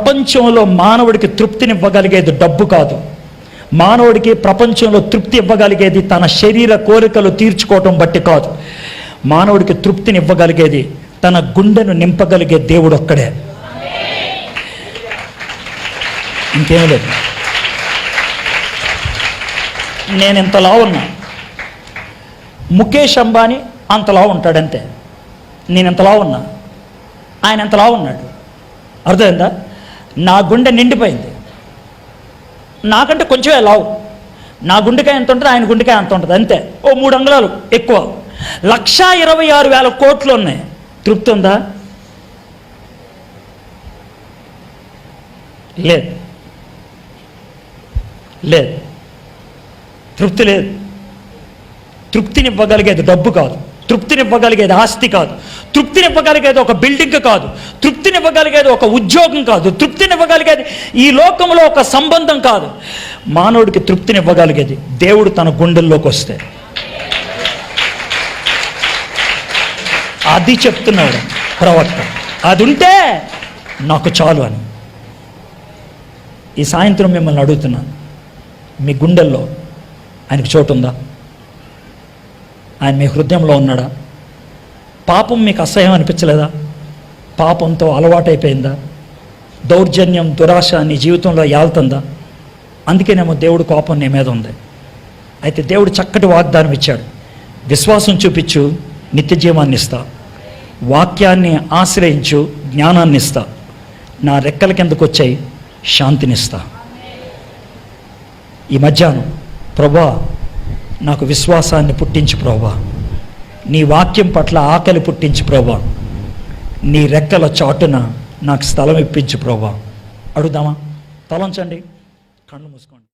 ప్రపంచంలో మానవుడికి తృప్తినివ్వగలిగేది డబ్బు కాదు. మానవుడికి ప్రపంచంలో తృప్తి ఇవ్వగలిగేది తన శరీర కోరికలు తీర్చుకోవటం బట్టి కాదు. మానవుడికి తృప్తినివ్వగలిగేది తన గుండెను నింపగలిగే దేవుడు ఒక్కడే, ఇంకేం లేదు. నేను ఇంతలా ఉన్నా, ముఖేష్ అంబానీ అంతలా ఉంటాడంతే. నేను ఎంతలా ఉన్నా, ఆయన ఎంతలా ఉన్నాడు. అర్థమైందా? నా గుండె నిండిపోయింది. నాకంటే కొంచెమే లావు. నా గుండెకాయ ఎంత ఉంటుంది, ఆయన గుండెకాయ అంత ఉంటుంది అంతే. ఓ 3 అంగుళాలు ఎక్కువ. 1,26,000 కోట్లు ఉన్నాయి. తృప్తి ఉందా? లేదు, లేదు, తృప్తి లేదు. తృప్తినివ్వగలిగేది డబ్బు కాదు, తృప్తినివ్వగలిగేది ఆస్తి కాదు, తృప్తినివ్వగలిగేది ఒక బిల్డింగ్ కాదు, తృప్తినివ్వగలిగేది ఒక ఉద్యోగం కాదు, తృప్తినివ్వగలిగేది ఈ లోకంలో ఒక సంబంధం కాదు. మానవుడికి తృప్తినివ్వగలిగేది దేవుడు తన గుండెల్లోకి వస్తే. అది చెప్తున్నాడు ప్రవక్త. అది ఉంటే నాకు చాలు అని. ఈ సాయంత్రం మిమ్మల్ని అడుగుతున్నాను, మీ గుండెల్లో ఆయనకు చోటు ఉందా? ఆయన మీ హృదయంలో ఉన్నాడా? పాపం మీకు అసహ్యం అనిపించలేదా? పాపంతో అలవాటైపోయిందా? దౌర్జన్యం, దురాశ నీ జీవితంలో ఏళ్తుందా? అందుకేనేమో దేవుడు కోపం నీ మీద ఉంది. అయితే దేవుడు చక్కటి వాగ్దానం ఇచ్చాడు. విశ్వాసం చూపించు, నిత్య జీవాన్ని ఇస్తా. వాక్యాన్ని ఆశ్రయించు, జ్ఞానాన్ని ఇస్తా. నా రెక్కల కిందకు వచ్చాయి, శాంతినిస్తా. ఈ మధ్యాహ్నం ప్రభా నాకు విశ్వాసాన్ని పుట్టించు ప్రభా, నీ వాక్యం పట్ల ఆకలి పుట్టించు ప్రభా, నీ రెక్కల చాటున నాకు స్థలం ఇప్పించు ప్రభా. అడుగుదామా? తలంచండి, కళ్ళు మూసుకోండి.